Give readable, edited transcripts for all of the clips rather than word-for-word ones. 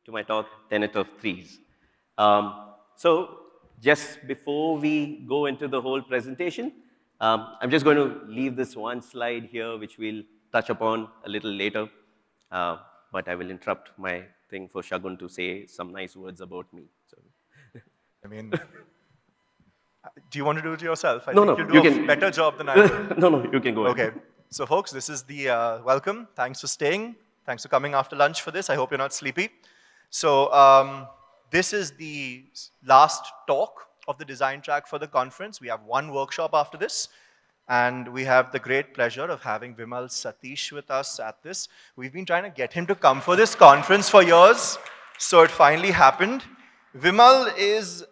to my talk, Tenet of Threes. So just before we go into the whole presentation, I'm just going to leave this one slide here, which we'll touch upon a little later. But I will interrupt my thing for Shagun to say some nice words about me. So. I mean, do you want to do it yourself? I No, think no, you'll you do a can. better job than I will. No, you can go ahead. Okay. So, folks, this is the welcome. Thanks for staying. Thanks for coming after lunch for this. I hope you're not sleepy. So, this is the last talk of the design track for the conference. We have one workshop after this. And we have the great pleasure of having Vimal Sathish with us at this. We've been trying to get him to come for this conference for years, so it finally happened. Vimal is,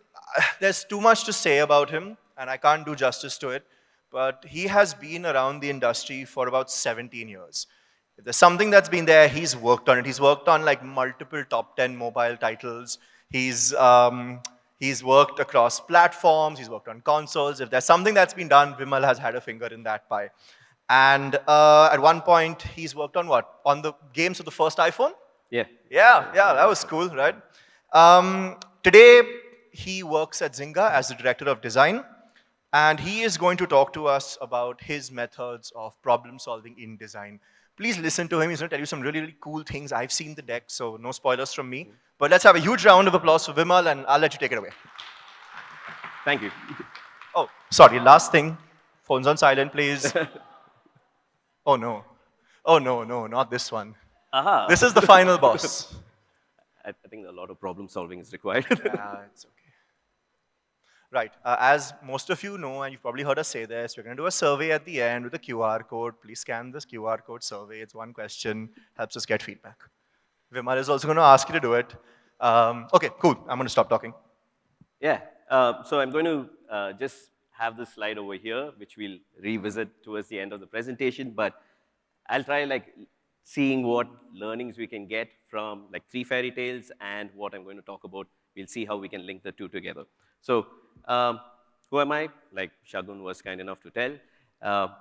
there's too much to say about him, and I can't do justice to it, but he has been around the industry for about 17 years. If there's something that's been there, he's worked on it. He's worked on like multiple top 10 mobile titles. He's worked across platforms, he's worked on consoles. If there's something that's been done, Vimal has had a finger in that pie. And at one point, he's worked on what? On the games of the first iPhone? Yeah. Yeah, that was cool, right? Today, he works at Zynga as the director of design. And he is going to talk to us about his methods of problem solving in design. Please listen to him. He's going to tell you some really, really cool things. I've seen the deck, so no spoilers from me. But let's have a huge round of applause for Vimal, and I'll let you take it away. Thank you. Oh, sorry, last thing. Phones on silent, please. Oh, no. Oh, no, not this one. Aha. This is the final boss. I think a lot of problem solving is required. Yeah, it's okay. Right, as most of you know, and you've probably heard us say this, we're going to do a survey at the end with a QR code. Please scan this QR code survey. It's one question, helps us get feedback. Vimal is also going to ask you to do it. Okay, cool. I'm going to stop talking. Yeah, so I'm going to just have this slide over here, which we'll revisit towards the end of the presentation, but I'll try like seeing what learnings we can get from like 3 fairy tales and what I'm going to talk about. We'll see how we can link the two together. So who am I? Like Shagun was kind enough to tell.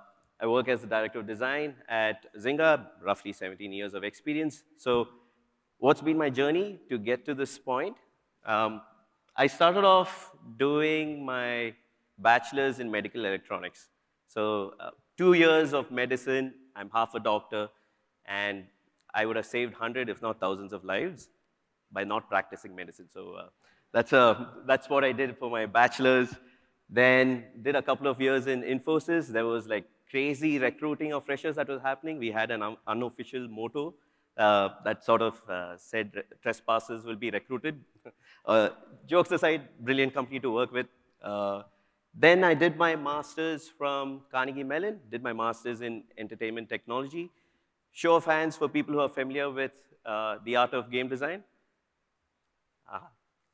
I work as the director of design at Zynga, roughly 17 years of experience. So what's been my journey to get to this point? I started off doing my bachelor's in medical electronics. So 2 years of medicine, I'm half a doctor, and I would have saved 100, if not thousands of lives by not practicing medicine. So that's what I did for my bachelor's. Then did a couple of years in Infosys. There was like crazy recruiting of freshers that was happening. We had an unofficial motto that sort of said trespassers will be recruited. Jokes aside, brilliant company to work with. Then I did my master's from Carnegie Mellon, did my master's in entertainment technology. Show of hands for people who are familiar with the art of game design.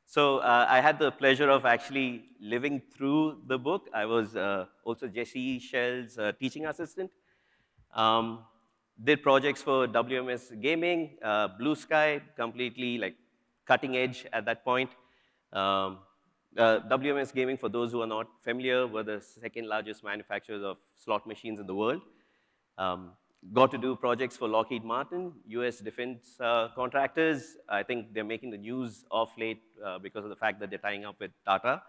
So I had the pleasure of actually living through the book. I was also Jesse Shell's teaching assistant. Did projects for WMS Gaming, Blue Sky, completely like cutting edge at that point. WMS Gaming, for those who are not familiar, were the second largest manufacturers of slot machines in the world. Got to do projects for Lockheed Martin, US defense contractors. I think they're making the news of late because of the fact that they're tying up with Tata.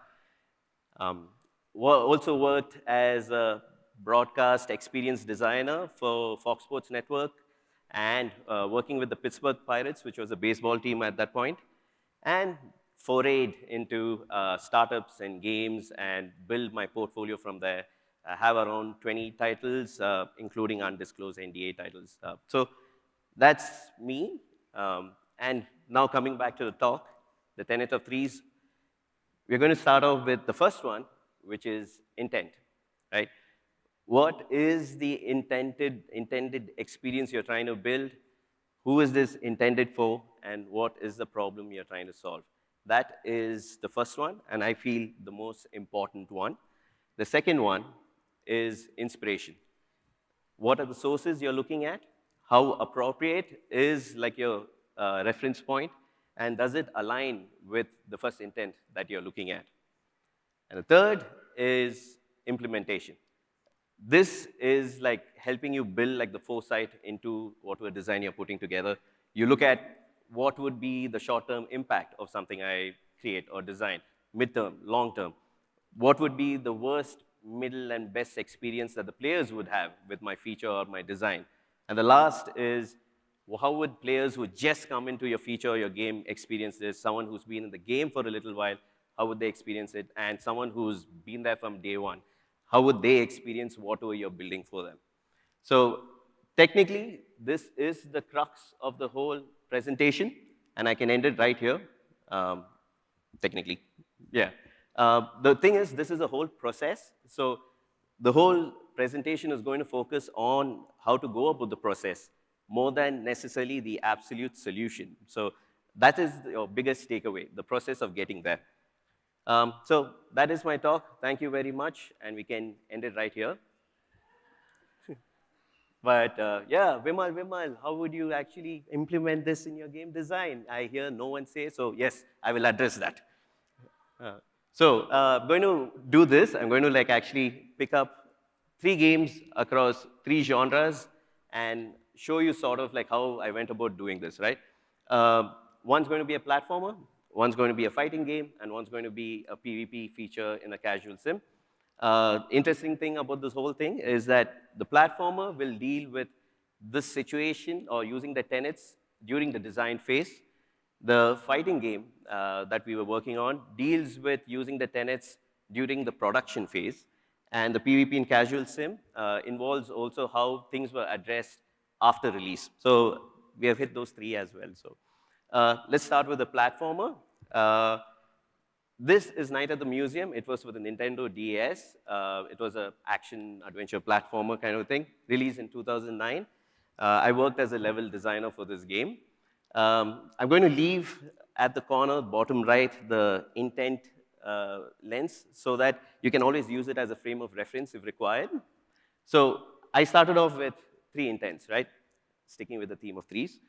Also worked as a broadcast experience designer for Fox Sports Network and working with the Pittsburgh Pirates, which was a baseball team at that point, and forayed into startups and games and build my portfolio from there. I have around 20 titles, including undisclosed NDA titles. So that's me. And now coming back to the talk, the Tenet of Threes, we're going to start off with the first one, which is intent, right? What is the intended experience you're trying to build? Who is this intended for? And what is the problem you're trying to solve? That is the first one, and I feel the most important one. The second one is inspiration. What are the sources you're looking at? How appropriate is like your reference point? And does it align with the first intent that you're looking at? And the third is implementation. This is like helping you build like the foresight into whatever design you're putting together. You look at what would be the short-term impact of something I create or design, mid-term, long-term. What would be the worst, middle, and best experience that the players would have with my feature or my design? And the last is, how would players who just come into your feature or your game experience this? Someone who's been in the game for a little while, how would they experience it? And someone who's been there from day one, how would they experience whatever you're building for them? So technically, this is the crux of the whole presentation, and I can end it right here, technically. Yeah. The thing is, this is a whole process. So the whole presentation is going to focus on how to go about the process more than necessarily the absolute solution. So that is your biggest takeaway, the process of getting there. So that is my talk. Thank you very much, and we can end it right here. But yeah, Vimal, how would you actually implement this in your game design? I hear no one say, so yes, I will address that. I'm going to do this. I'm going to like actually pick up 3 games across 3 genres and show you sort of like how I went about doing this, right? One's going to be a platformer, one's going to be a fighting game, and one's going to be a PvP feature in a casual sim. Interesting thing about this whole thing is that the platformer will deal with this situation or using the tenets during the design phase. The fighting game that we were working on deals with using the tenets during the production phase. And the PvP and casual sim involves also how things were addressed after release. So we have hit those 3 as well. So let's start with the platformer. This is Night at the Museum. It was for the Nintendo DS. It was an action-adventure platformer kind of thing, released in 2009. I worked as a level designer for this game. I'm going to leave at the corner, bottom right, the intent lens so that you can always use it as a frame of reference if required. So I started off with 3 intents, right? Sticking with the theme of 3s.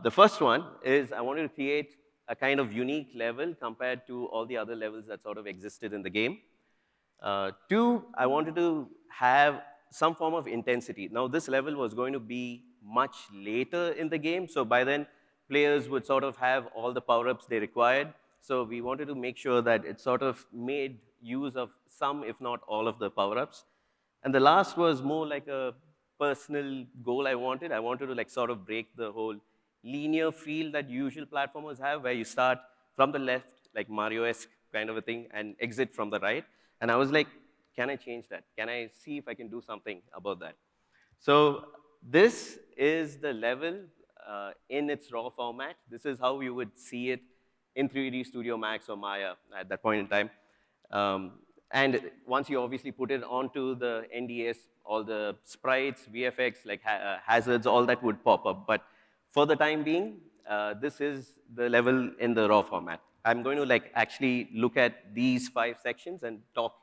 The first one is I wanted to create a kind of unique level compared to all the other levels that sort of existed in the game. 2, I wanted to have some form of intensity. Now, this level was going to be much later in the game, so by then, players would sort of have all the power-ups they required. So we wanted to make sure that it sort of made use of some, if not all, of the power-ups. And the last was more like a personal goal I wanted. I wanted to like sort of break the whole linear feel that usual platformers have, where you start from the left, like Mario-esque kind of a thing, and exit from the right. And I was like, can I change that? Can I see if I can do something about that? So this is the level in its raw format. This is how you would see it in 3D Studio Max or Maya at that point in time. And once you obviously put it onto the NDS, all the sprites, VFX, like hazards, all that would pop up. But for the time being, this is the level in the raw format. I'm going to like actually look at these 5 sections and talk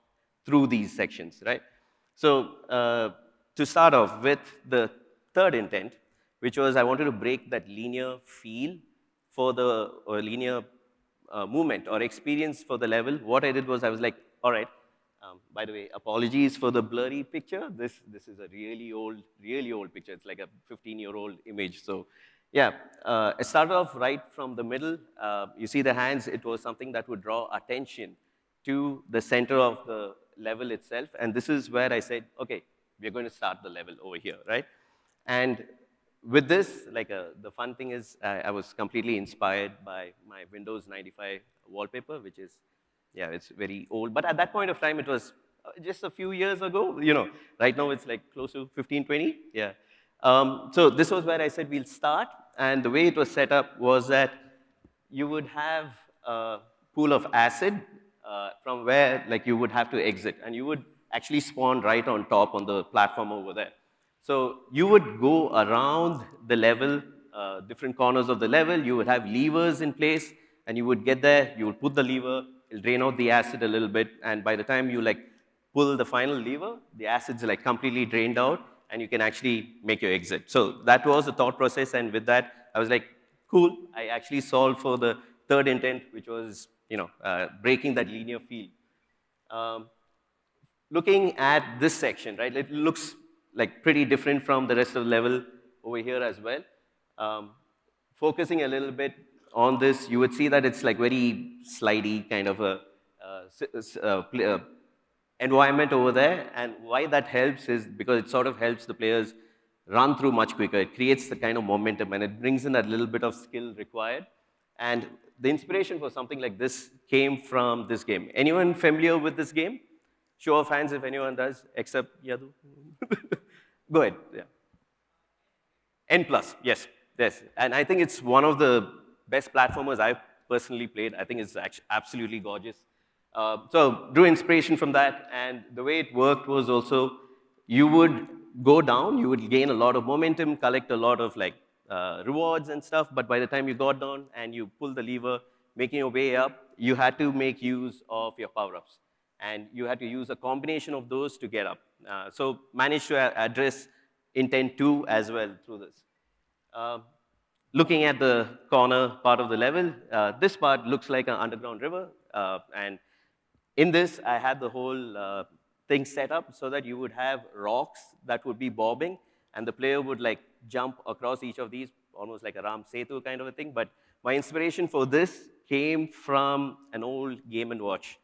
through these sections, right? So to start off with the third intent, which was I wanted to break that linear feel for the linear movement or experience for the level. What I did was I was like, all right, by the way, apologies for the blurry picture. This is a really old picture. It's like a 15-year-old image. So yeah, I started off right from the middle. You see the hands, it was something that would draw attention to the center of the level itself. And this is where I said, okay, we're going to start the level over here, right? And with this, like the fun thing is I was completely inspired by my Windows 95 wallpaper, which is, yeah, it's very old. But at that point of time, it was just a few years ago. You know, right now it's like close to 15, 20. Yeah. So this was where I said we'll start. And the way it was set up was that you would have a pool of acid from where like you would have to exit. And you would actually spawn right on top on the platform over there. So you would go around the level, different corners of the level. You would have levers in place, and you would get there. You would put the lever. It'll drain out the acid a little bit, and by the time you like pull the final lever, the acid's like completely drained out, and you can actually make your exit. So that was the thought process, and with that, I was like, cool. I actually solved for the third intent, which was breaking that linear feel. Looking at this section, right? It looks like pretty different from the rest of the level over here as well. focusing a little bit on this, you would see that it's like very slidey kind of a environment over there. And why that helps is because it sort of helps the players run through much quicker. It creates the kind of momentum and it brings in that little bit of skill required. And the inspiration for something like this came from this game. Anyone familiar with this game? Show of hands if anyone does, except Yadu. Go ahead. Yeah. N plus, yes, yes. And I think it's one of the best platformers I've personally played. I think it's actually absolutely gorgeous. So drew inspiration from that, and the way it worked was also you would go down, you would gain a lot of momentum, collect a lot of like rewards and stuff, but by the time you got down and you pull the lever, making your way up, you had to make use of your power-ups. And you had to use a combination of those to get up. So managed to address intent 2 as well through this. Uh, Looking at the corner part of the level, this part looks like an underground river. And in this, I had the whole thing set up so that you would have rocks that would be bobbing, and the player would like jump across each of these, almost like a Ram Setu kind of a thing. But my inspiration for this came from an old Game & Watch.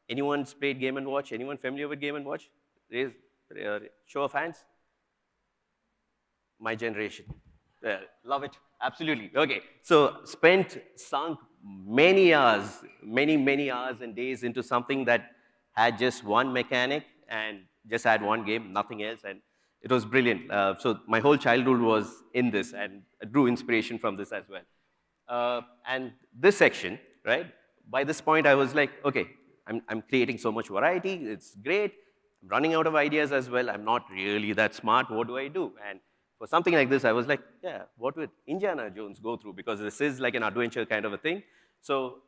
Anyone's played Game & Watch? Anyone familiar with Game & Watch? Raise, show of hands. My generation. Love it, absolutely. Okay, so sunk many hours, many hours and days into something that had just one mechanic and just had one game, nothing else, and it was brilliant. So my whole childhood was in this and I drew inspiration from this as well. And this section, right, by this point I was like, okay, I'm creating so much variety, it's great, I'm running out of ideas as well, I'm not really that smart, what do I do? And for something like this, I was like, yeah, what would Indiana Jones go through? Because this is like an adventure kind of a thing. So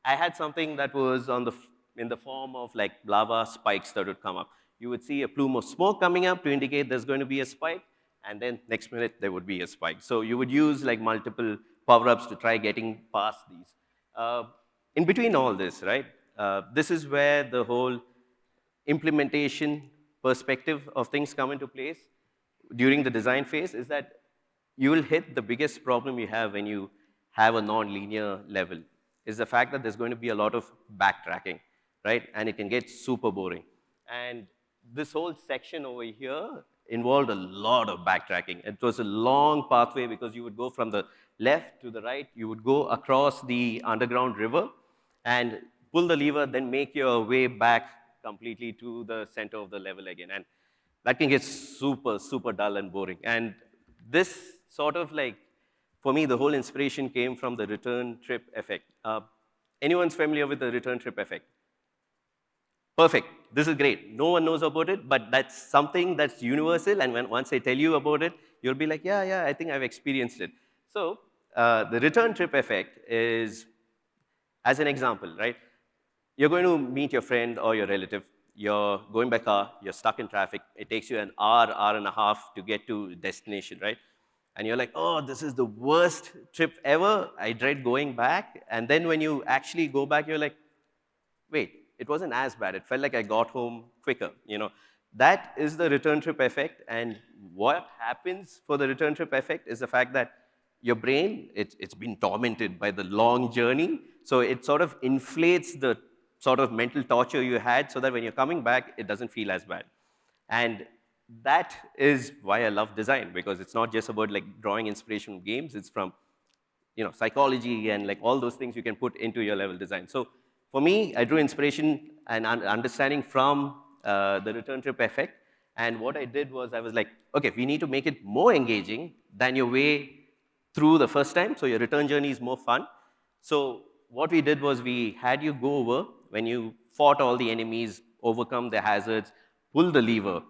I had something that was in the form of like lava spikes that would come up. You would see a plume of smoke coming up to indicate there's going to be a spike, and then next minute there would be a spike. So you would use like multiple power-ups to try getting past these. In between all this, right, this is where the whole implementation perspective of things come into place during the design phase is that you will hit the biggest problem you have when you have a non-linear level is the fact that there's going to be a lot of backtracking, right? And it can get super boring. And this whole section over here involved a lot of backtracking. It was a long pathway because you would go from the left to the right, you would go across the underground river and pull the lever, then make your way back completely to the center of the level again. And that can get super, super dull and boring. And this sort of like, for me, the whole inspiration came from the return trip effect. Anyone's familiar with the return trip effect? Perfect. This is great. No one knows about it, but that's something that's universal. And once I tell you about it, you'll be like, yeah, I think I've experienced it. So the return trip effect is, as an example, right? You're going to meet your friend or your relative. You're going by car, you're stuck in traffic, it takes you an hour and a half to get to destination, right? And you're like, oh, this is the worst trip ever, I dread going back. And then when you actually go back, you're like, wait, it wasn't as bad, it felt like I got home quicker, you know? That is the return trip effect, and what happens for the return trip effect is the fact that your brain, it's been tormented by the long journey, so it sort of inflates the sort of mental torture you had so that when you're coming back, it doesn't feel as bad. And that is why I love design, because it's not just about like drawing inspiration from games, it's from psychology and like all those things you can put into your level design. So for me, I drew inspiration and understanding from the return trip effect. And what I did was I was like, okay, we need to make it more engaging than your way through the first time, so your return journey is more fun. So what we did was we had you go over, when you fought all the enemies, overcome the hazards, pull the lever.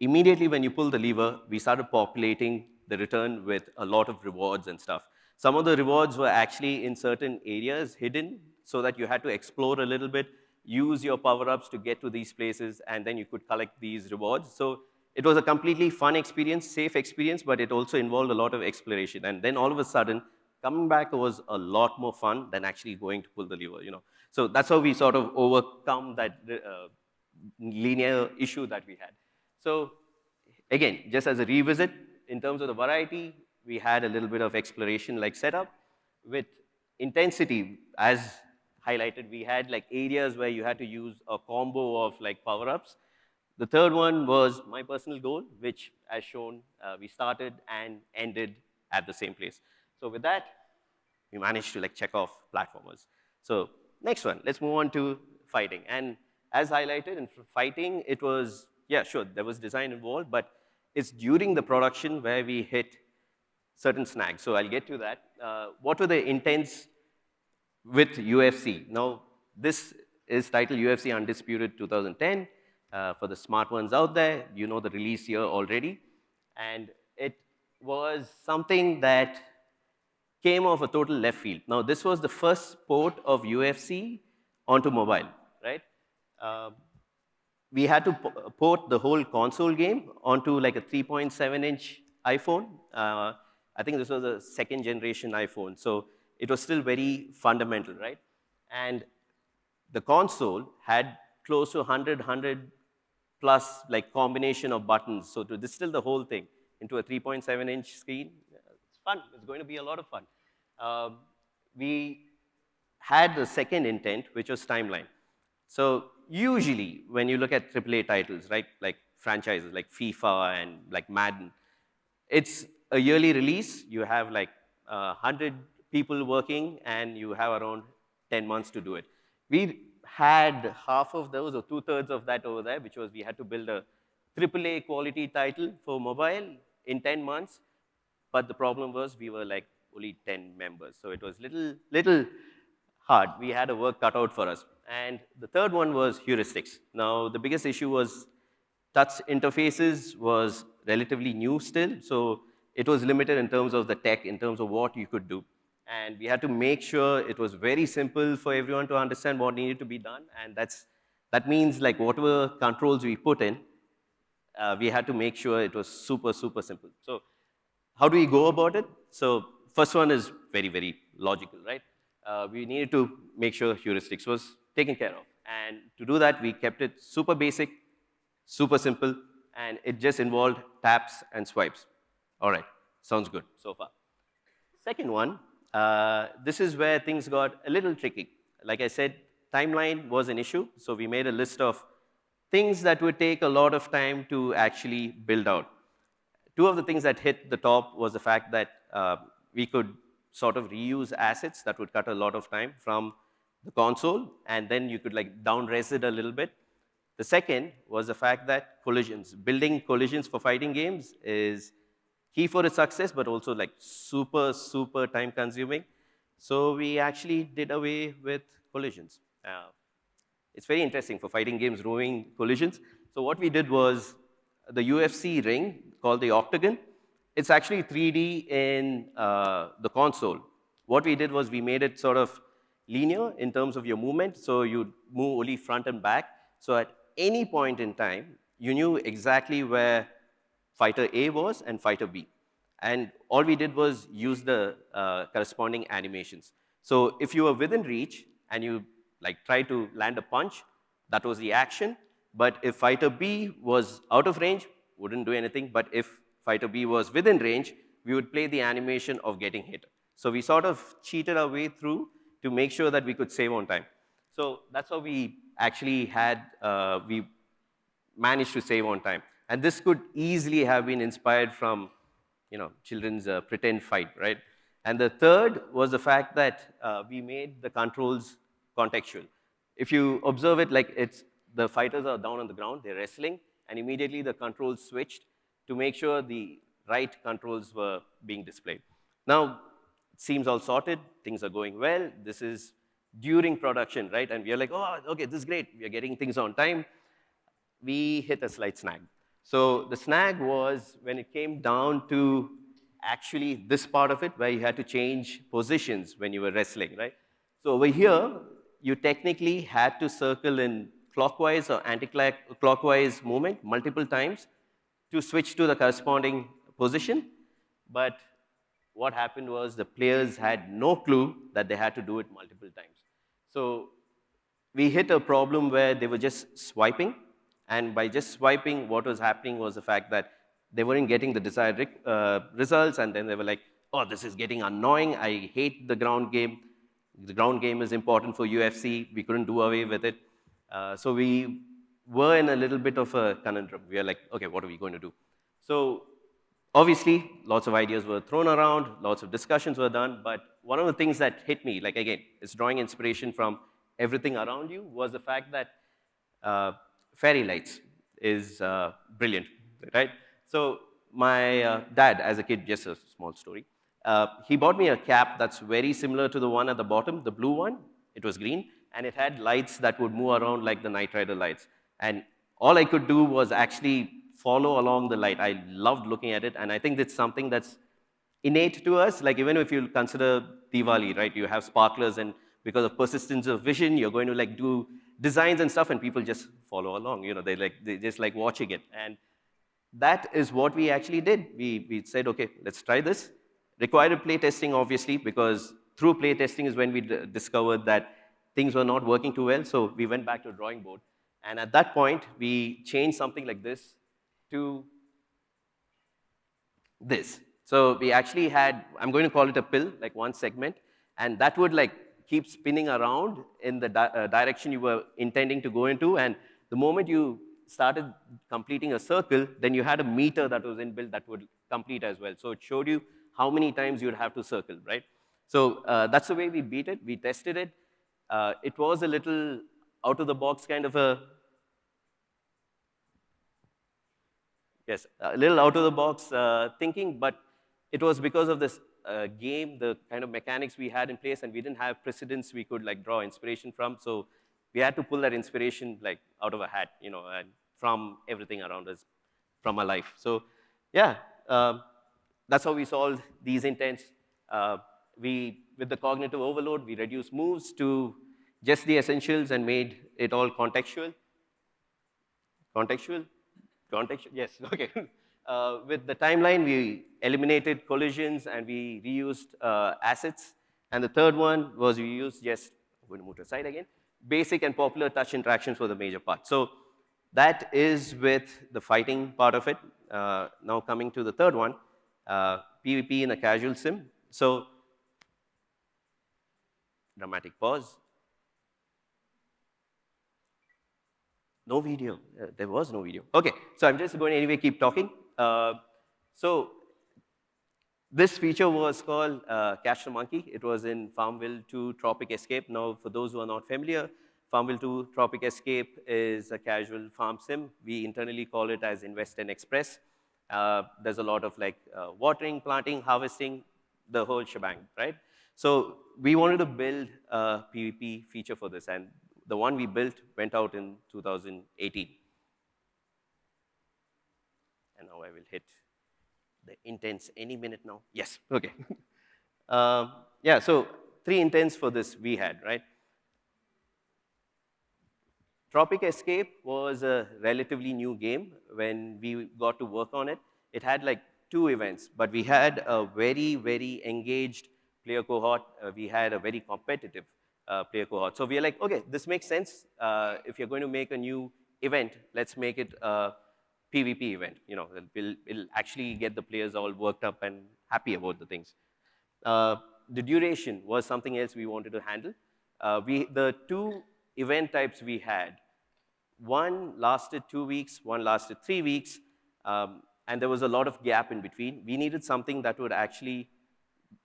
Immediately when you pull the lever, we started populating the return with a lot of rewards and stuff. Some of the rewards were actually in certain areas hidden so that you had to explore a little bit, use your power-ups to get to these places, and then you could collect these rewards. So it was a completely fun experience, safe experience, but it also involved a lot of exploration. And then all of a sudden, coming back was a lot more fun than actually going to pull the lever, So that's how we sort of overcome that linear issue that we had. So again, just as a revisit, in terms of the variety, we had a little bit of exploration like setup. With intensity, as highlighted, we had like areas where you had to use a combo of like power-ups. The third one was my personal goal, which, as shown, we started and ended at the same place. So with that, we managed to like check off platformers. So next one, let's move on to fighting. And as highlighted in fighting, it was, yeah, sure, there was design involved, but it's during the production where we hit certain snags. So I'll get to that. What were the intents with UFC? Now, this is titled UFC Undisputed 2010. For the smart ones out there, you know the release year already. And it was something that came off a total left field. Now, this was the first port of UFC onto mobile, right? Um, we had to port the whole console game onto like a 3.7-inch iPhone. I think this was a second generation iPhone, so it was still very fundamental, right? And the console had close to 100 plus like combination of buttons. So to distill the whole thing into a 3.7-inch screen, it's fun. It's going to be a lot of fun. We had the second intent, which was timeline. So usually when you look at AAA titles, right, like franchises like FIFA and like Madden, it's a yearly release. You have like 100 people working and you have around 10 months to do it. We had half of those or 2/3 of that over there, which was we had to build a AAA quality title for mobile in 10 months. But the problem was we were like only 10 members. So it was little hard. We had a work cut out for us. And the third one was heuristics. Now, the biggest issue was touch interfaces was relatively new still. So it was limited in terms of the tech, in terms of what you could do. And we had to make sure it was very simple for everyone to understand what needed to be done. And that means like whatever controls we put in, we had to make sure it was super, super simple. So how do we go about it? So first one is very, very logical, right? We needed to make sure heuristics was taken care of. And to do that, we kept it super basic, super simple, and it just involved taps and swipes. All right, sounds good so far. Second one, this is where things got a little tricky. Like I said, timeline was an issue, so we made a list of things that would take a lot of time to actually build out. Two of the things that hit the top was the fact that we could sort of reuse assets that would cut a lot of time from the console, and then you could like down-res it a little bit. The second was the fact that collisions, building collisions for fighting games is key for its success, but also like super, super time consuming. So we actually did away with collisions. It's very interesting for fighting games, removing collisions. So what we did was the UFC ring called the Octagon. It's actually 3D in the console. What we did was we made it sort of linear in terms of your movement. So you move only front and back. So at any point in time, you knew exactly where fighter A was and fighter B. And all we did was use the corresponding animations. So if you were within reach and you like try to land a punch, that was the action. But if fighter B was out of range, wouldn't do anything. But if fighter B was within range, we would play the animation of getting hit. So we sort of cheated our way through to make sure that we could save on time. So that's how we actually had, we managed to save on time. And this could easily have been inspired from, children's pretend fight, right? And the third was the fact that we made the controls contextual. If you observe it, like the fighters are down on the ground, they're wrestling, and immediately the controls switched to make sure the right controls were being displayed. Now, it seems all sorted, things are going well. This is during production, right? And we are like, oh, okay, this is great. We are getting things on time. We hit a slight snag. So the snag was when it came down to actually this part of it, where you had to change positions when you were wrestling, right? So over here, you technically had to circle in clockwise or anti-clockwise movement multiple times to switch to the corresponding position. But what happened was the players had no clue that they had to do it multiple times. So we hit a problem where they were just swiping. And by just swiping, what was happening was the fact that they weren't getting the desired results, and then they were like, oh, this is getting annoying. I hate the ground game. The ground game is important for UFC. We couldn't do away with it. So we were in a little bit of a conundrum. We were like, okay, what are we going to do? So obviously, lots of ideas were thrown around, lots of discussions were done, but one of the things that hit me, like again, is drawing inspiration from everything around you, was the fact that fairy lights is brilliant, right? So my dad, as a kid, just a small story, he bought me a cap that's very similar to the one at the bottom, the blue one. It was green, and it had lights that would move around like the Knight Rider lights. And all I could do was actually follow along the light. I loved looking at it, and I think it's something that's innate to us. Like even if you consider Diwali, right? You have sparklers, and because of persistence of vision, you're going to like do designs and stuff, and people just follow along. You know, they just like watching it, and that is what we actually did. We said, okay, let's try this. Required play testing, obviously, because through play testing is when we discovered that things were not working too well. So we went back to the drawing board, and at that point, we changed something like this to this. So we actually had, I'm going to call it a pill, like one segment, and that would like keep spinning around in the direction you were intending to go into. And the moment you started completing a circle, then you had a meter that was inbuilt that would complete as well. So it showed you how many times you'd have to circle, right? So that's the way we beat it. We tested it. It was a little out of the box kind of a, yes, a little out of the box thinking, but it was because of this game, the kind of mechanics we had in place, and we didn't have precedents we could like draw inspiration from. So we had to pull that inspiration like out of a hat, you know, and from everything around us, from our life. So yeah, that's how we solved these intents. With the cognitive overload, we reduced moves to just the essentials and made it all contextual. Contextual? Contextual, yes, okay. With the timeline, we eliminated collisions and we reused assets. And the third one was we used just, I'm going to move to the side again, basic and popular touch interactions for the major part. So that is with the fighting part of it. Now coming to the third one, PvP in a casual sim. So dramatic pause. No video. There was no video. Okay, so I'm just going to anyway keep talking. So this feature was called Catch the Monkey. It was in Farmville 2 Tropic Escape. Now, for those who are not familiar, Farmville 2 Tropic Escape is a casual farm sim. We internally call it as Invest and Express. There's a lot of like watering, planting, harvesting, the whole shebang, right? So we wanted to build a PvP feature for this, and the one we built went out in 2018. And now I will hit the intents any minute now. Yes, okay. Yeah, so 3 intents for this we had, right? Tropic Escape was a relatively new game when we got to work on it. It had like 2 events, but we had a very, very engaged player cohort. We had a very competitive player cohort. So we are like, okay, this makes sense. If you're going to make a new event, let's make it a PvP event. You know, it'll actually get the players all worked up and happy about the things. The duration was something else we wanted to handle. The 2 event types we had, one lasted 2 weeks, one lasted 3 weeks, and there was a lot of gap in between. We needed something that would actually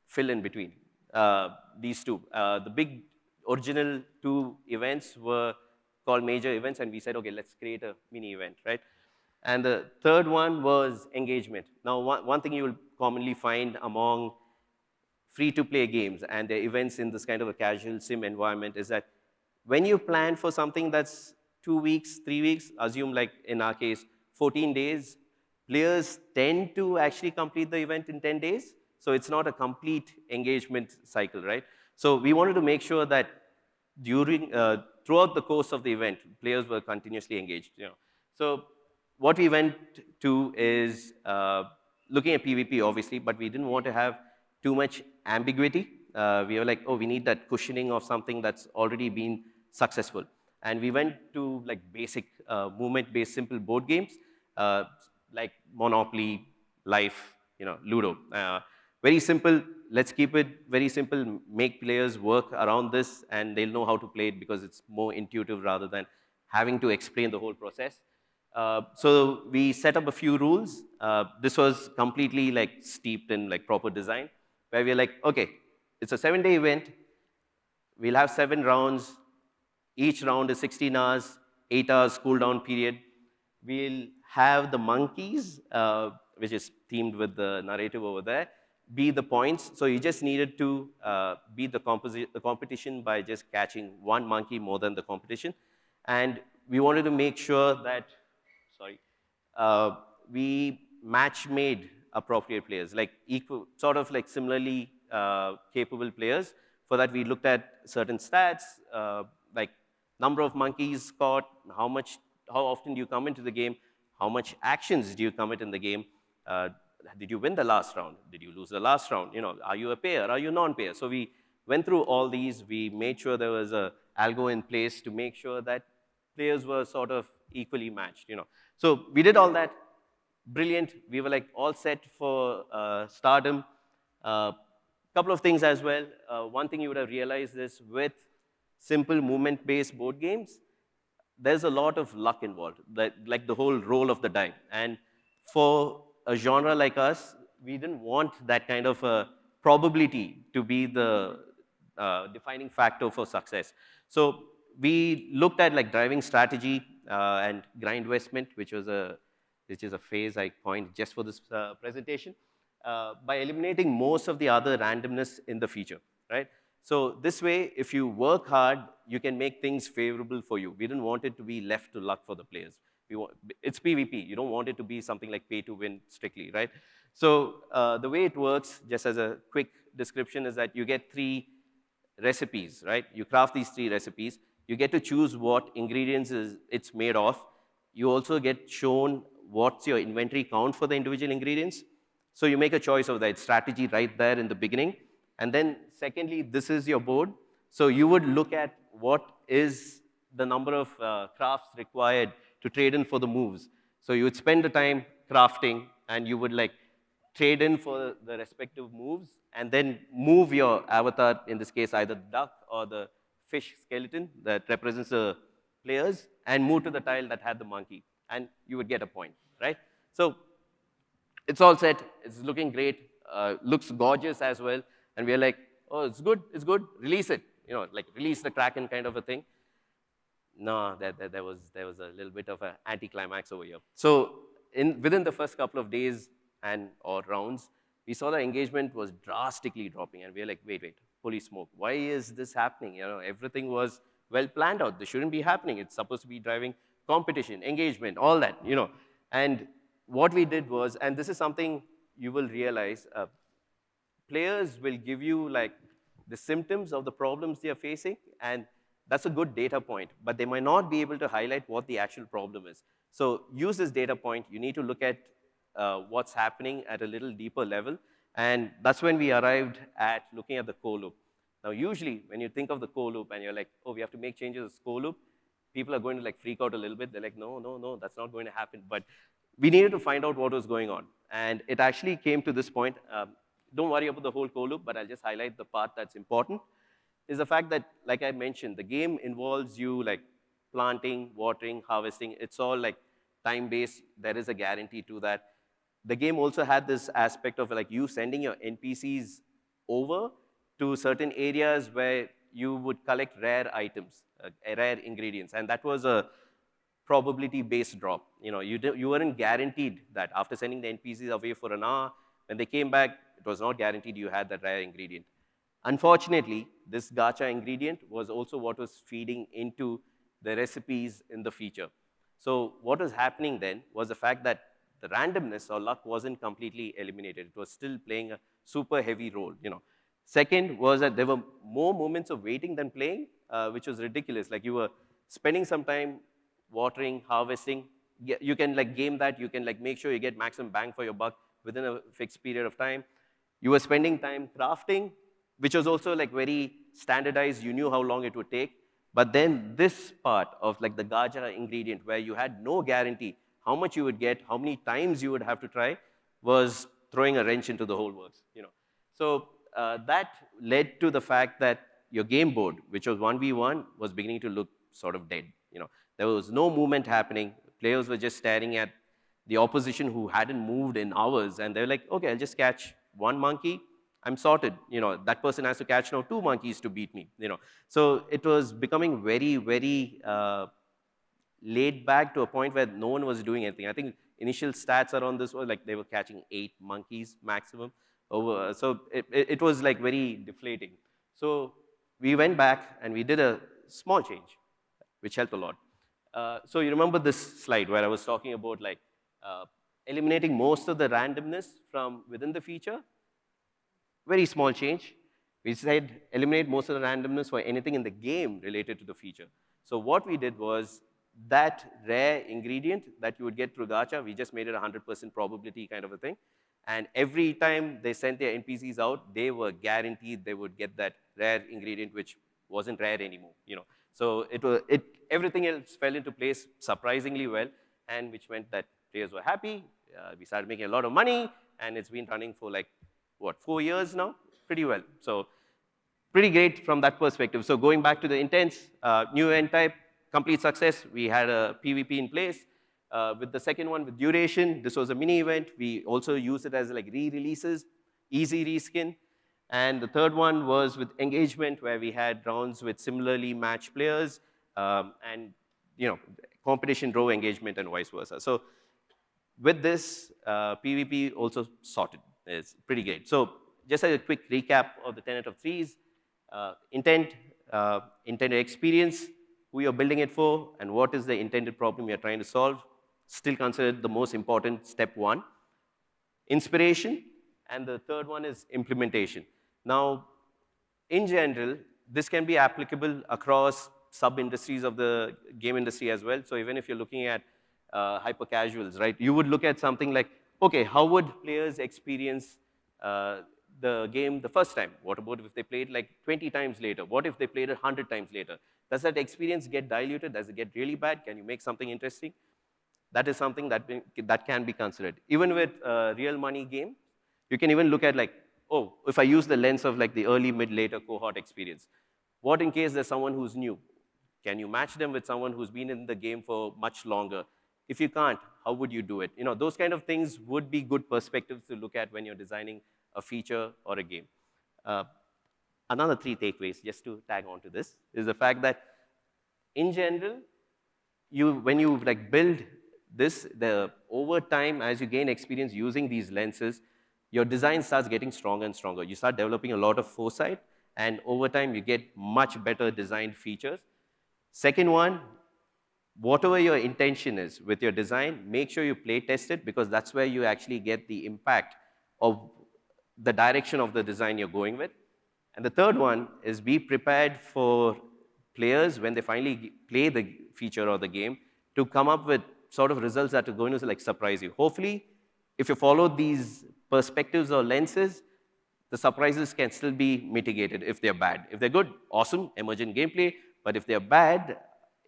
fill in between these 2. The big original 2 events were called major events, and we said, okay, let's create a mini event, right? And the third one was engagement. Now, one thing you will commonly find among free-to-play games and their events in this kind of a casual sim environment is that when you plan for something that's 2 weeks, 3 weeks, assume like in our case, 14 days, players tend to actually complete the event in 10 days. So it's not a complete engagement cycle, right? So we wanted to make sure that throughout the course of the event, players were continuously engaged. You know. So what we went to is looking at PvP, obviously, but we didn't want to have too much ambiguity. We were like, oh, we need that cushioning of something that's already been successful. And we went to like basic movement-based simple board games. like Monopoly, Life, Ludo. Very simple. Let's keep it very simple. Make players work around this, and they'll know how to play it because it's more intuitive rather than having to explain the whole process. So we set up a few rules. This was completely like steeped in like proper design, where we're like, okay, it's a 7-day event. We'll have 7 rounds. Each round is 16 hours, 8 hours cooldown period. We'll have the monkeys, which is themed with the narrative over there, be the points. So you just needed to beat the competition by just catching one monkey more than the competition. And we wanted to make sure that, sorry, uh, we match made appropriate players, like equal, sort of like similarly capable players. For that, we looked at certain stats, like number of monkeys caught, how often do you come into the game, how much actions do you commit in the game, uh, did you win the last round, did you lose the last round, are you a payer, are you non-payer? So we went through all these, we made sure there was a algo in place to make sure that players were sort of equally matched. So we did all that, brilliant. We were like all set for stardom. Couple of things as well. One thing you would have realized is with simple movement-based board games, there's a lot of luck involved, like the whole roll of the die. And for a genre like us, we didn't want that kind of a probability to be the defining factor for success. So we looked at like driving strategy and grind investment, which is a phase I coined just for this presentation, by eliminating most of the other randomness in the feature, right? So this way, if you work hard, you can make things favorable for you. We didn't want it to be left to luck for the players. It's PvP. You don't want it to be something like pay to win strictly, right? So the way it works, just as a quick description, is that you get 3 recipes, right? You craft these 3 recipes. You get to choose what ingredients it's made of. You also get shown what's your inventory count for the individual ingredients. So you make a choice of that strategy right there in the beginning. And then secondly, this is your board. So you would look at what is the number of crafts required to trade in for the moves. So you would spend the time crafting, and you would like trade in for the respective moves, and then move your avatar, in this case, either the duck or the fish skeleton that represents the players, and move to the tile that had the monkey, and you would get a point, right? So it's all set. It's looking great. Looks gorgeous as well. And we're like, oh, it's good. It's good. Release it. Like release the Kraken kind of a thing. No, there was a little bit of an anticlimax over here. So within the first couple of days or rounds, we saw the engagement was drastically dropping. And we were like, wait, holy smoke. Why is this happening? Everything was well planned out. This shouldn't be happening. It's supposed to be driving competition, engagement, all that. And what we did was, and this is something you will realize, players will give you like the symptoms of the problems they are facing, and that's a good data point, but they might not be able to highlight what the actual problem is. So use this data point. You need to look at what's happening at a little deeper level, and that's when we arrived at looking at the core loop. Now, usually, when you think of the core loop and you're like, oh, we have to make changes to the core loop, people are going to like freak out a little bit. They're like, no, that's not going to happen. But we needed to find out what was going on. And it actually came to this point. Don't worry about the whole core loop, but I'll just highlight the part that's important, is the fact that, like I mentioned, the game involves you like planting, watering, harvesting. It's all like time-based. There is a guarantee to that. The game also had this aspect of like you sending your NPCs over to certain areas where you would collect rare items, rare ingredients. And that was a probability-based drop. You weren't guaranteed that after sending the NPCs away for an hour, when they came back, it was not guaranteed you had that rare ingredient. Unfortunately, this gacha ingredient was also what was feeding into the recipes in the feature. So what was happening then was the fact that the randomness or luck wasn't completely eliminated. It was still playing a super heavy role. Second was that there were more moments of waiting than playing, which was ridiculous. Like you were spending some time watering, harvesting. You can like game that. You can like make sure you get maximum bang for your buck within a fixed period of time. You were spending time crafting, which was also like very standardized. You knew how long it would take. But then this part of like the gacha ingredient where you had no guarantee how much you would get, how many times you would have to try, was throwing a wrench into the whole works. So that led to the fact that your game board, which was 1v1, was beginning to look sort of dead. There was no movement happening. Players were just staring at the opposition who hadn't moved in hours, and they're like, okay, I'll just catch one monkey, I'm sorted. That person has to catch now 2 monkeys to beat me. So it was becoming very, very laid back to a point where no one was doing anything. I think initial stats around this were like they were catching 8 monkeys maximum. So it was like very deflating. So we went back and we did a small change, which helped a lot. So you remember this slide where I was talking about like eliminating most of the randomness from within the feature? Very small change. We said eliminate most of the randomness for anything in the game related to the feature. So what we did was that rare ingredient that you would get through gacha, we just made it 100% probability kind of a thing. And every time they sent their NPCs out, they were guaranteed they would get that rare ingredient, which wasn't rare anymore. So everything else fell into place surprisingly well, and which meant that players were happy. We started making a lot of money, and it's been running for like, what, 4 years now? Pretty well. So pretty great from that perspective. So going back to the intents, new event type, complete success. We had a PvP in place. With the second one, with duration, this was a mini event. We also used it as like re-releases, easy reskin. And the third one was with engagement, where we had rounds with similarly matched players, and competition drove engagement and vice versa. So with this, PvP also sorted. It's pretty great. So just as a quick recap of the tenet of threes, intent, intended experience, who you're building it for, and what is the intended problem you're trying to solve, still considered the most important step one. Inspiration, and the third one is implementation. Now, in general, this can be applicable across sub-industries of the game industry as well. So even if you're looking at hyper-casuals, right, you would look at something like, okay, how would players experience the game the first time? What about if they played like 20 times later? What if they played it 100 times later? Does that experience get diluted? Does it get really bad? Can you make something interesting? That is something that can be considered. Even with real money game, you can even look at like, oh, if I use the lens of like the early, mid, later cohort experience, what in case there's someone who's new? Can you match them with someone who's been in the game for much longer? If you can't, how would you do it? Those kind of things would be good perspectives to look at when you're designing a feature or a game. Another 3 takeaways, just to tag on to this, is the fact that in general, when you like build this, over time, as you gain experience using these lenses, your design starts getting stronger and stronger. You start developing a lot of foresight, and over time, you get much better designed features. Second one, whatever your intention is with your design, make sure you play test it, because that's where you actually get the impact of the direction of the design you're going with. And the third one is be prepared for players when they finally play the feature or the game to come up with sort of results that are going to like surprise you. Hopefully, if you follow these perspectives or lenses, the surprises can still be mitigated if they're bad. If they're good, awesome, emergent gameplay. But if they're bad,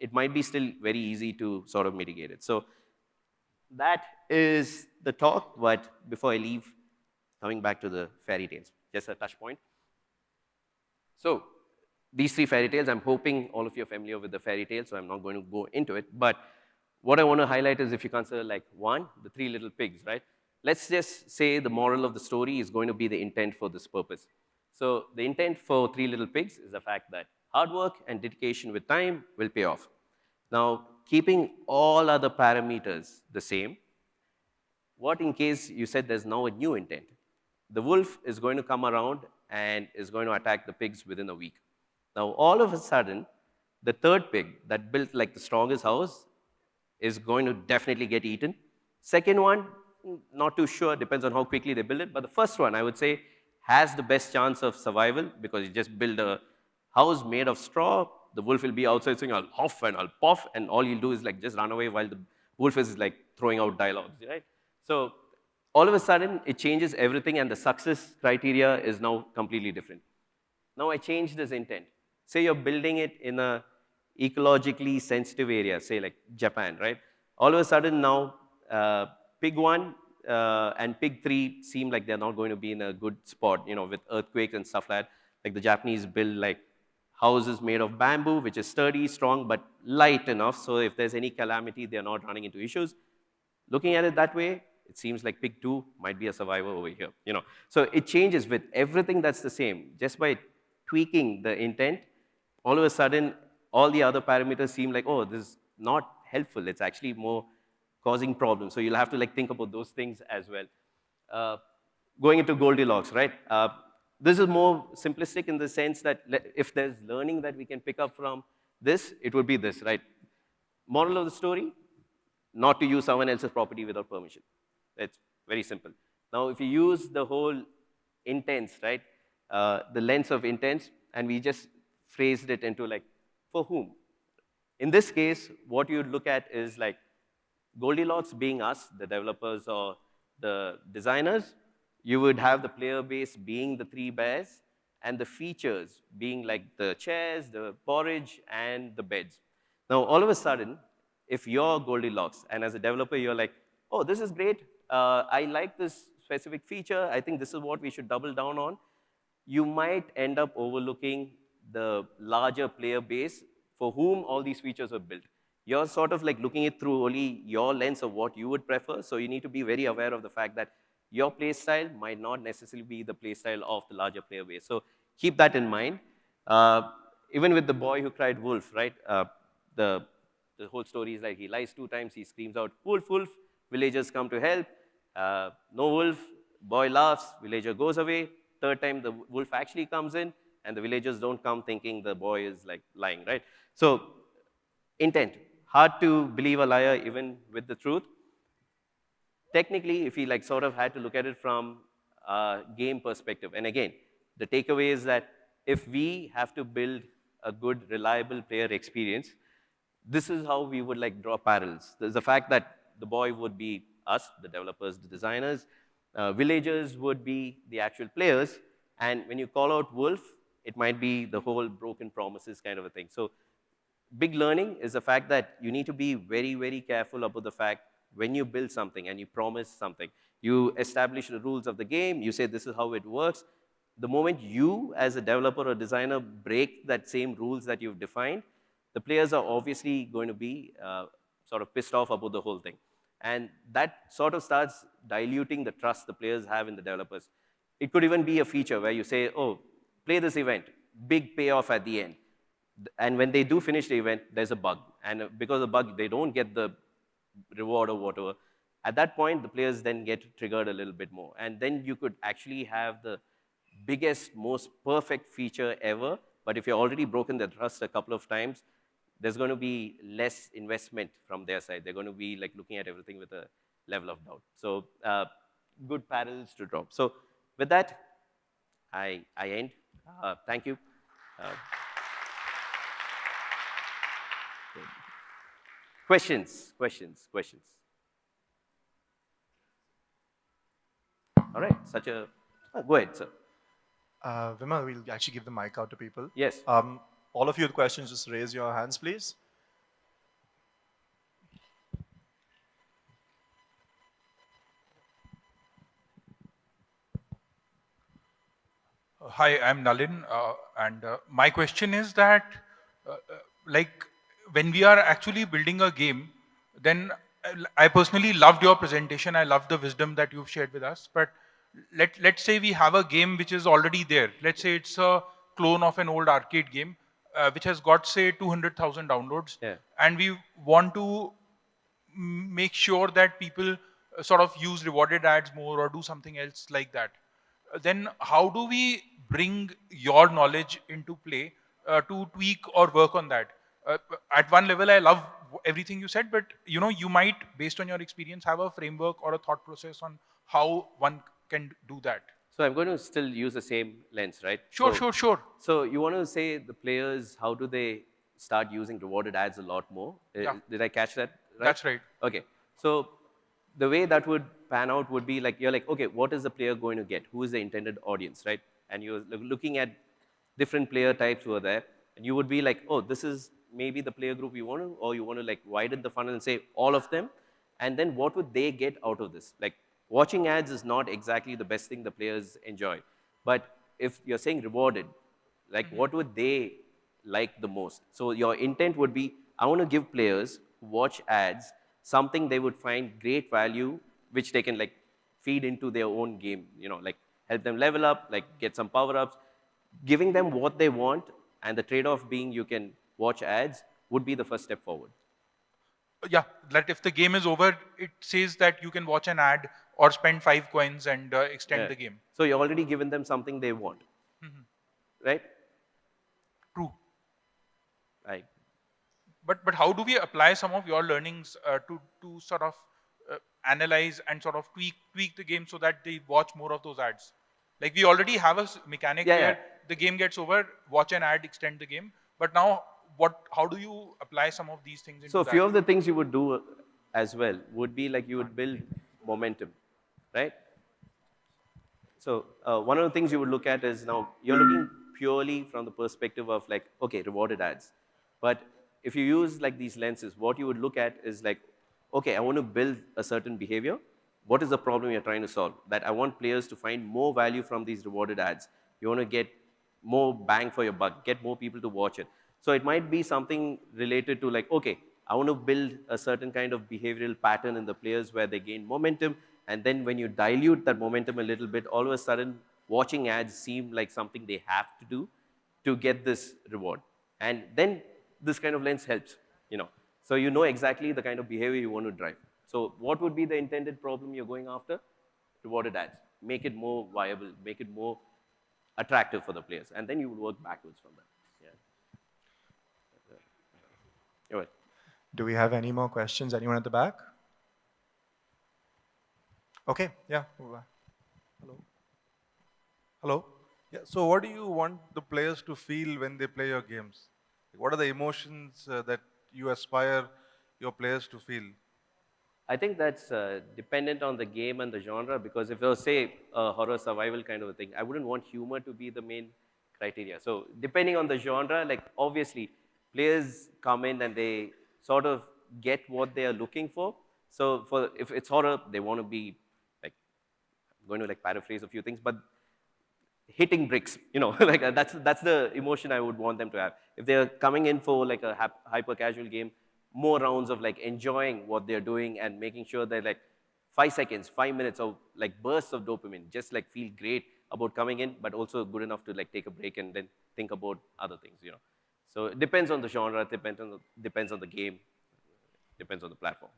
it might be still very easy to sort of mitigate it. So that is the talk. But before I leave, coming back to the fairy tales, just a touch point. So these 3 fairy tales, I'm hoping all of you are familiar with the fairy tales, so I'm not going to go into it. But what I want to highlight is if you consider like one, the 3 little pigs, right? Let's just say the moral of the story is going to be the intent for this purpose. So the intent for 3 little pigs is the fact that hard work and dedication with time will pay off. Now, keeping all other parameters the same, what in case you said there's now a new intent? The wolf is going to come around and is going to attack the pigs within a week. Now, all of a sudden, the third pig that built like the strongest house is going to definitely get eaten. Second one, not too sure, depends on how quickly they build it. But the first one, I would say, has the best chance of survival because you just build a house made of straw. The wolf will be outside saying, I'll huff and I'll puff, and all you'll do is like just run away while the wolf is like throwing out dialogues, right? So all of a sudden, it changes everything, and the success criteria is now completely different. Now I change this intent. Say you're building it in a ecologically sensitive area, say like Japan, right? All of a sudden now, Pig 1 and Pig 3 seem like they're not going to be in a good spot, with earthquakes and stuff like that. Like the Japanese build like houses made of bamboo, which is sturdy, strong, but light enough. So if there's any calamity, they're not running into issues. Looking at it that way, it seems like Pig 2 might be a survivor over here. So it changes with everything that's the same. Just by tweaking the intent, all of a sudden, all the other parameters seem like, oh, this is not helpful. It's actually more causing problems. So you'll have to think about those things as well. Going into Goldilocks, right? This is more simplistic in the sense that if there's learning that we can pick up from this, it would be this, right? Moral of the story, not to use someone else's property without permission. It's very simple. Now, if you use the whole intents, right, the lens of intents, and we just phrased it into for whom? In this case, what you'd look at is Goldilocks being us, the developers or the designers. You would have the player base being the 3 bears, and the features being the chairs, the porridge, and the beds. Now, all of a sudden, if you're Goldilocks, and as a developer, you're like, oh, this is great. I like this specific feature. I think this is what we should double down on. You might end up overlooking the larger player base for whom all these features were built. You're sort of looking it through only your lens of what you would prefer, so you need to be very aware of the fact that your play style might not necessarily be the play style of the larger player base. So keep that in mind. Even with the boy who cried wolf, right? The whole story is he lies 2 times, he screams out, wolf, wolf, villagers come to help. No wolf, boy laughs, villager goes away. 3rd time, the wolf actually comes in, and the villagers don't come thinking the boy is lying, right? So intent, hard to believe a liar even with the truth. Technically, if we sort of had to look at it from a game perspective, and again, the takeaway is that if we have to build a good, reliable player experience, this is how we would draw parallels. There's the fact that the boy would be us, the developers, the designers. Villagers would be the actual players. And when you call out wolf, it might be the whole broken promises kind of a thing. So big learning is the fact that you need to be very, very careful about the fact when you build something and you promise something, you establish the rules of the game, you say this is how it works. The moment you, as a developer or designer, break that same rules that you've defined, the players are obviously going to be sort of pissed off about the whole thing. And that sort of starts diluting the trust the players have in the developers. It could even be a feature where you say, oh, play this event, big payoff at the end. And when they do finish the event, there's a bug. And because of the bug, they don't get the reward or whatever. At that point, the players then get triggered a little bit more. And then you could actually have the biggest, most perfect feature ever. But if you've already broken the trust a couple of times, there's going to be less investment from their side. They're going to be looking at everything with a level of doubt. So good parallels to draw. So with that, I end. Thank you. Questions. All right, go ahead, sir. Vimal, we'll actually give the mic out to people. Yes. All of you with questions, just raise your hands, please. Hi, I'm Nalin, and my question is that, when we are actually building a game, then I personally loved your presentation. I love the wisdom that you've shared with us. But let's say we have a game which is already there. Let's say it's a clone of an old arcade game, which has got, say, 200,000 downloads. Yeah. And we want to make sure that people sort of use rewarded ads more or do something else like that. Then how do we bring your knowledge into play to tweak or work on that? At one level, I love everything you said, but you might, based on your experience, have a framework or a thought process on how one can do that. So I'm going to still use the same lens, right? Sure. So you want to say the players, how do they start using rewarded ads a lot more? Yeah. Did I catch that right? That's right. Okay. So the way that would pan out would be you're okay, what is the player going to get? Who is the intended audience, right? And you're looking at different player types who are there, and you would be oh, this is maybe the player group you want to, or you want to widen the funnel and say all of them. And then what would they get out of this? Like, watching ads is not exactly the best thing the players enjoy. But if you're saying rewarded, like what would they like the most? So your intent would be, I want to give players who watch ads something they would find great value, which they can like feed into their own game, like help them level up, like get some power-ups. Giving them what they want and the trade-off being you can watch ads would be the first step forward. Yeah, that if the game is over, it says that you can watch an ad or spend 5 coins and extend Yeah. the game. So you're already given them something they want, right? True. Right. But how do we apply some of your learnings to sort of analyze and sort of tweak the game so that they watch more of those ads? Like we already have a mechanic Yeah, where yeah. the game gets over, watch an ad, extend the game. But now, how do you apply some of these things So into a few that? of the things you would do as well would be like you would build momentum, right? So one of the things you would look at is now you're looking purely from the perspective of like, okay, rewarded ads. But if you use like these lenses, what you would look at is like, okay, I want to build a certain behavior. What is the problem you're trying to solve? That I want players to find more value from these rewarded ads. You want to get more bang for your buck, get more people to watch it. So it might be something related to like, okay, I want to build a certain kind of behavioral pattern in the players where they gain momentum. And then when you dilute that momentum a little bit, all of a sudden, watching ads seem like something they have to do to get this reward. And then this kind of lens helps. So you know exactly the kind of behavior you want to drive. So what would be the intended problem you're going after? Rewarded ads. Make it more viable, make it more attractive for the players. And then you would work backwards from that. Yeah. You're right. Do we have any more questions? Anyone at the back? Okay, yeah. Hello. Hello. Yeah. So, what do you want the players to feel when they play your games? What are the emotions that you aspire your players to feel? I think that's dependent on the game and the genre, because if it was, say, a horror survival kind of a thing, I wouldn't want humor to be the main criteria. So depending on the genre, like obviously players come in and they sort of get what they are looking for. So if it's horror, they want to be like, I'm going to like paraphrase a few things, but hitting bricks, like that's the emotion I would want them to have. If they're coming in for like a hyper casual game, more rounds of like enjoying what they're doing and making sure they're like 5 seconds, 5 minutes of like bursts of dopamine, just like feel great about coming in, but also good enough to like take a break and then think about other things. So it depends on the genre, depends on the game, depends on the platform.